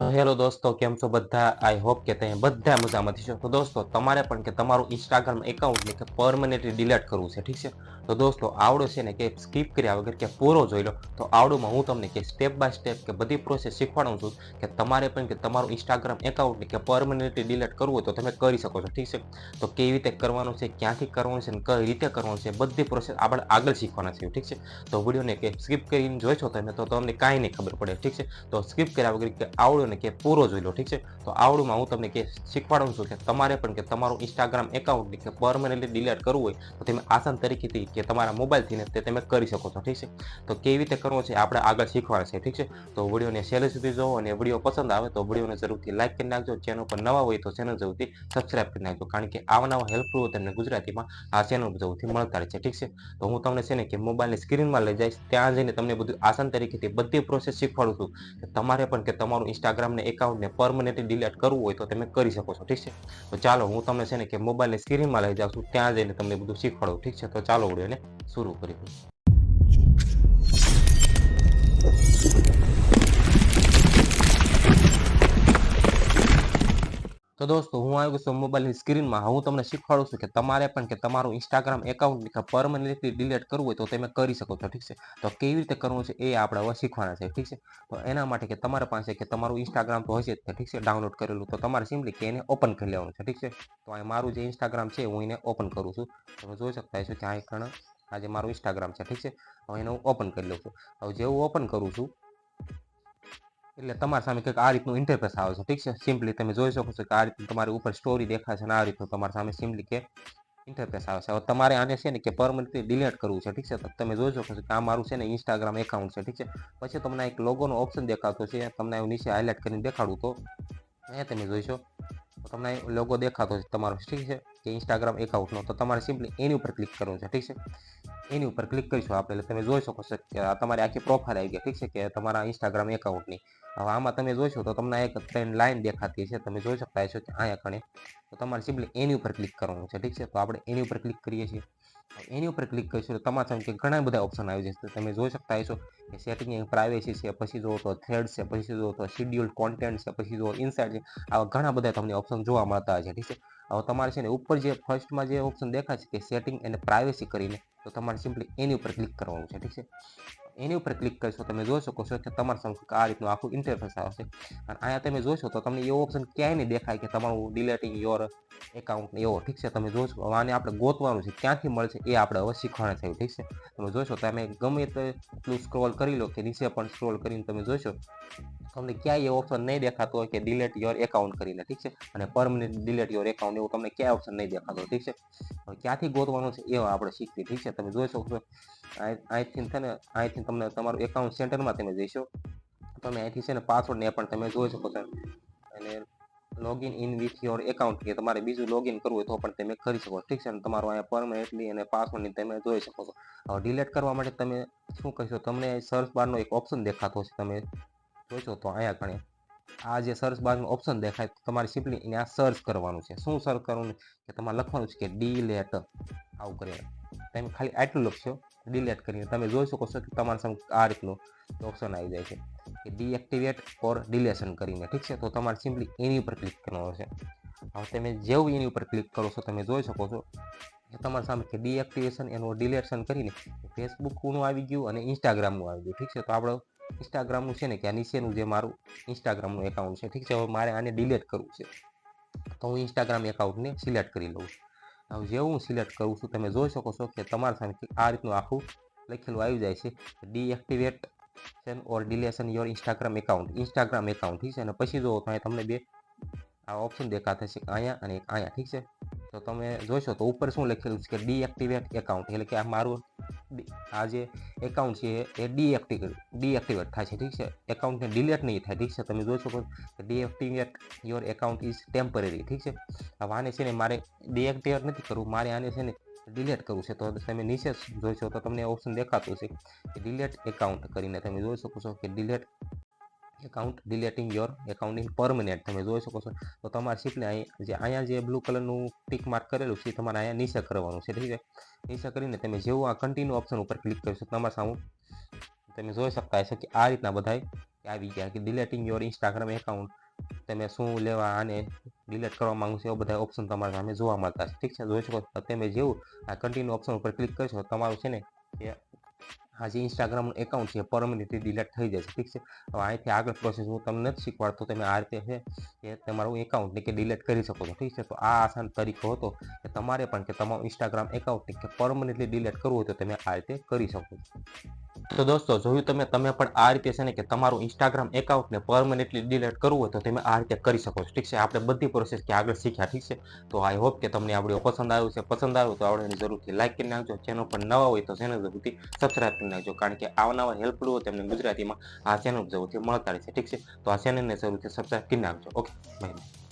Hello દોસ્તો, કેમ છો બધા? આઈ હોપ કે તમે બધા મજામાં છો. તો દોસ્તો, તમારે પણ કે તમારું ઇન્સ્ટાગ્રામ એકાઉન્ટને કે પરમનન્ટલી ડિલીટ કરવું છે, ઠીક છે? તો દોસ્તો, આવડો છે ને કે સ્કીપ કર્યા વગર કે પૂરો જોઈ લો. તો આવડોમાં હું તમને કે સ્ટેપ બાય સ્ટેપ કે બધી પ્રોસેસ શીખવાડું છું કે તમારે પણ કે તમારું ઇન્સ્ટાગ્રામ એકાઉન્ટને કે પરમનન્ટલી ડિલીટ કરવું હોય તો તમે કરી શકો છો, ઠીક છે? તો કેવી રીતે કરવાનું છે, ક્યાંથી કરવાનું છે, અને કઈ રીતે કરવાનું છે, બધી પ્રોસેસ આપણે આગળ શીખવાના છે, ઠીક છે? તો વિડીયોને કે સ્કીપ કરીને જોઈશો તમે તો તમને કાંઈ નહીં ખબર પડે, ઠીક છે? તો સ્કીપ કર્યા વગર કે આવડો ને કે પૂરો જોઈ લો, ઠીક છે? તો આવડુંમાં હું તમને કે શીખવાડું છું કે તમારે પણ કે તમારું ઇન્સ્ટાગ્રામ એકાઉન્ટ કે પરમનન્ટલી ડિલીટ કરવું હોય તો તમે આસાન તરીકેથી કે તમારા મોબાઈલથી ને તે તમે કરી શકો છો, ઠીક છે? તો કેવી રીતે કરવો છે આપણે આગળ શીખવાડે છે, ઠીક છે? તો વિડીયોને છેલ્લે સુધી જોવો અને વિડીયો પસંદ આવે તો વિડીયોને જરૂરથી લાઈક કરી નાખજો. ચેનલ પર નવા હોય તો ચેનલ જરૂરથી સબસ્ક્રાઈબ કરી નાખજો, કારણ કે આવા નવા હેલ્પફુલ તમને ગુજરાતીમાં આ ચેનલ જરૂરથી મળતા રહે છે, ઠીક છે? તો હું તમને છે ને કે મોબાઈલની સ્ક્રીનમાં લઈ જઈશ, ત્યાં જઈને તમને બધું આસાન તરીકેથી બધી પ્રોસેસ શીખવાડું છું કે તમારે પણ કે તમારું ઇન્સ્ટાગ્રામને એકાઉન્ટને પરમનન્ટલી ડિલીટ કરવું હોય તો તમે કરી શકો છો, ઠીક છે? તો ચાલો હું તમને છે ને કે મોબાઈલની સ્ક્રીનમાં લઈ જાઉં છું, ત્યાં જઈને તમને બધું શીખવાડું, ઠીક છે? તો ચાલો વિડીયોને શરૂ કરીએ. તો દોસ્તો, હું આવ્યો છું મોબાઈલની સ્ક્રીનમાં. હું તમને શીખવાડું છું કે તમારે પણ કે તમારું ઇન્સ્ટાગ્રામ એકાઉન્ટ પરમનન્ટલી ડિલીટ કરવું હોય તો તમે કરી શકો છો, ઠીક છે? તો કેવી રીતે કરવું છે એ આપણે હવે શીખવાના છે, ઠીક છે? તો એના માટે કે તમારા પાસે કે તમારું ઇન્સ્ટાગ્રામ તો હશે જ, ઠીક છે, ડાઉનલોડ કરેલું. તો તમારે સિમ્પલી કે એને ઓપન કરી લેવાનું છે, ઠીક છે? તો અહીં મારું જે ઇન્સ્ટાગ્રામ છે હું એને ઓપન કરું છું. તમે જોઈ શકતા છો કે આ જે મારું ઇન્સ્ટાગ્રામ છે, ઠીક છે? હવે એને હું ઓપન કરી લઉં છું. હવે જેવું ઓપન કરું છું એટલે તમારી સામે કંઈક આ રીતનું ઇન્ટરફેસ આવે છે, ઠીક છે? સિમ્પલી તમે જોઈ શકો છો કે આ રીતનું તમારી ઉપર સ્ટોરી દેખાય છે અને આ રીતનું તમારી સામે સિમ્પલી કે ઇન્ટરફેસ આવે છે. હવે તમારે આને છે ને કે પરમનન્ટલી ડિલીટ કરવું છે, ઠીક છે? તો તમે જોઈ શકો છો કે આ મારું છે ને ઇન્સ્ટાગ્રામ એકાઉન્ટ છે, ઠીક છે? પછી તમને એક લોગોનો ઓપ્શન દેખાતો છે, તમને નીચે હાઇલાઇટ કરીને દેખાડું તો અહીંયા તમે જોઈશો તો તમને લોગો દેખાતો છે તમારો, ઠીક છે? કે ઇન્સ્ટાગ્રામ એકાઉન્ટનો. તો તમારે સિમ્પલી એની ઉપર ક્લિક કરવું છે, ઠીક છે? એની ઉપર ક્લિક કરીશું આપણે એટલે તમે જોઈ શકો છો કે આ તમારી આખી પ્રોફાઇલ આવી ગઈ, ઠીક છે? કે તમારા ઇન્સ્ટાગ્રામ એકાઉન્ટની. હવે આમાં તમે જોઈશો તો તમને એક 3 લાઈન દેખાતી છે, તમે જોઈ શકતા હશો કે અહીંયા કણે. તો તમારે સિમ્પલી એની ઉપર ક્લિક કરવાનું છે, ઠીક છે? તો આપણે એની ઉપર ક્લિક કરીએ છીએ. એની ઉપર ક્લિક કરીશું તો તમારા સામે ઘણા બધા ઓપ્શન આવી જશે. તમે જોઈ શકતા હશો કે સેટિંગ પ્રાઇવેસી છે, પછી જુઓ તો થ્રેડ છે, પછી જુઓ તો શેડ્યુલ્ડ કોન્ટેન્ટ છે, પછી જુઓ ઇનસાઇડ છે. આવા ઘણા બધા તમને ઓપ્શન જોવા મળતા હોય છે, ઠીક છે? હવે તમારે છે ને ઉપર જે ફર્સ્ટમાં જે ઓપ્શન દેખાય છે કે સેટિંગ અને પ્રાઇવેસી કરીને, તો તમારે સિમ્પલી એની ઉપર ક્લિક કરવાનું છે, ઠીક છે? એની ઉપર ક્લિક કરશો તમે જોઈ શકો છો કે તમારા સામે આ રીતનું આખું ઇન્ટરફેસ આવશે. અને અહીંયા તમે જોશો તો તમને એવો ઓપ્શન ક્યાંય નહીં દેખાય કે તમારું ડિલેટિંગ યોર એકાઉન્ટ એવો, ઠીક છે? તમે જોશો હવે આને આપણે ગોતવાનું છે, ક્યાંથી મળશે એ આપણે હવે શીખવાના છે, ઠીક છે? તમે જોશો તમે ગમે તેટલું સ્ક્રોલ કરી લો કે નીચે પણ સ્ક્રોલ કરીને તમે જોશો તમને ક્યાંય એવો ઓપ્શન નહીં દેખાતો હોય કે ડિલેટ યોર એકાઉન્ટ કરીને, ઠીક છે? અને પરમનન્ટ ડિલેટ યોર એકાઉન્ટ એવું તમને ક્યાંય ઓપ્શન નહીં દેખાતો, ઠીક છે? હવે ક્યાંથી ગોતવાનું છે એ આપણે શીખવી, ઠીક છે? તમે જોઈ શકો છો અહીંથી છે ને અહીંથી તમને તમારું એકાઉન્ટ સેન્ટરમાં તમે જઈશો. તમે અહીંથી છે ને પાસવર્ડ ને પણ તમે જોઈ શકો છો. અને login in with your account કે તમારે બીજું લોગિન કરવું હોય તો પણ તમે કરી શકો, ઠીક છે? અને તમારું અહીંયા પરમનન્ટલી અને પાસવર્ડની તમે જોઈ શકો છો. હવે ડિલીટ કરવા માટે તમે શું કરશો? તમને સર્ચ બારનો એક ઓપ્શન દેખાતો છે, તમે જોઈશો તો અહીંયા કણે આ જે સર્ચ બારનું ઓપ્શન દેખાય તમારે સિમ્પલી એને આ સર્ચ કરવાનું છે. શું સર્ચ કરવાનું કે તમારે લખવાનું છે કે ડિલેટ, આવું કરીને તમે ખાલી આટલું લખશો ડિલેટ કરીને. તમે જોઈ શકો છો કે તમારા સામે આ રીતનું ઓપ્શન આવી જાય છે કે ડીએક્ટિવેટ ઓર ડિલેશન કરીને, ઠીક છે? તો તમારે સિમ્પલી એની ઉપર ક્લિક કરવાનું છે. હવે તમે જેવું એની ઉપર ક્લિક કરો છો તમે જોઈ શકો છો કે તમારા સામે કે ડીએક્ટિવેશન એનું ડિલેશન કરીને ફેસબુકનું આવી ગયું અને ઇન્સ્ટાગ્રામનું આવી ગયું, ઠીક છે? તો આપણે ઇન્સ્ટાગ્રામનું છે ને કે આ નીચેનું જે મારું ઇન્સ્ટાગ્રામનું એકાઉન્ટ છે, ઠીક છે? હવે મારે આને ડિલીટ કરવું છે તો હું ઇન્સ્ટાગ્રામ એકાઉન્ટને સિલેક્ટ કરી લઉં છું. હવે જેવું હું સિલેક્ટ કરું છું તમે જોઈ શકો છો કે તમારા સામે આ રીતનું આખું લખેલું આવી જાય છે ડીએક્ટિવેશન ઓર ડિલેશન યોર ઇન્સ્ટાગ્રામ એકાઉન્ટ, ઠીક છે? અને પછી જુઓ તો તમને બે આ ઓપ્શન દેખાતા છે, અહીંયા અને અહીંયા, ઠીક છે? તો તમે જોશો તો ઉપર શું લખેલું છે કે ડીએક્ટિવેટ એકાઉન્ટ, એટલે કે આ મારું આ જે એકાઉન્ટ છે એ ડીએક્ટિવેટ થાય છે, ઠીક છે? એકાઉન્ટને ડિલીટ નહીં થાય, ઠીક છે? તમે જોઈ શકો કે deactivate your account is temporary, ઠીક છે? હવે આને છે ને મારે ડીએક્ટિવેટ નથી કરવું, મારે આને છે ને ડિલીટ કરવું છે. તો તમે નીચે જોઈશો તો તમને ઓપ્શન દેખાતું છે કે ડિલીટ એકાઉન્ટ કરીને. તમે જોઈ શકો છો કે delete account, deleting your account in permanent, તમે જોઈ શકો છો. તો તમારે સિમ્પલી અહીંયા જે બ્લુ કલરનું ટિક માર્ક કરેલું છે તમારે અહીંયા નીચે કરવાનું છે, ઠીક છે? નીચે કરીને તમે જેવું આ કન્ટિન્યુ ઓપ્શન ઉપર ક્લિક કરશો તમારા સામે તમે જોઈ શકતા હશો કે આ રીતના બધાય આવી ગયા કે ડિલેટિંગ યોર ઇન્સ્ટાગ્રામ એકાઉન્ટ, તમે શું લેવા આને ડિલીટ કરવા માંગો છો, એવા બધા ઓપ્શન તમારા સામે જોવા મળતા છે. ઠીક છે, જોઈ શકો છો. તમે જેવું આ કન્ટિન્યુ ઓપ્શન ઉપર ક્લિક કરશો તમારું છે ને એ આ જે ઇન્સ્ટાગ્રામનું એકાઉન્ટ છે પરમનન્ટલી ડિલીટ થઈ જશે. ઠીક છે, હવે અહીંથી આગળ પ્રોસેસ હું તમને નથી શીખવાડતો, તમે આ રીતે છે એ તમારું એકાઉન્ટને કે ડિલીટ કરી શકો છો. ઠીક છે, તો આ આસાન તરીકો હતો કે તમારે પણ કે તમારું ઇન્સ્ટાગ્રામ એકાઉન્ટને કે પરમનન્ટલી ડિલીટ કરવું હોય તો તમે આ રીતે કરી શકો છો. તો દોસ્તો જોયું તમે પણ આ રીતે છે ને કે તમારું ઇન્સ્ટાગ્રામ એકાઉન્ટને પરમનન્ટલી ડિલીટ કરવું હોય તો તમે આ રીતે કરી શકો છો. ઠીક છે, આપણે બધી પ્રોસેસ કે આગળ શીખ્યા. ઠીક છે, તો આઈ હોપ કે તમને આ વિડીયો પસંદ આવ્યો છે. પસંદ આવ્યો તો આવડેની જરૂરથી લાઈક કરી નાખજો. ચેનલ પર નવા હોય તો ચેનલ જરૂરથી સબસ્ક્રાઈબ કરી નાખજો, કારણ કે આવા હેલ્પફુલ હોય તેમને ગુજરાતીમાં આ ચેનલ જરૂરથી મળતા રહેશે. ઠીક છે, તો આ ચેનલને જરૂરથી સબસ્ક્રાઈબ કરી નાખજો. Okay, by.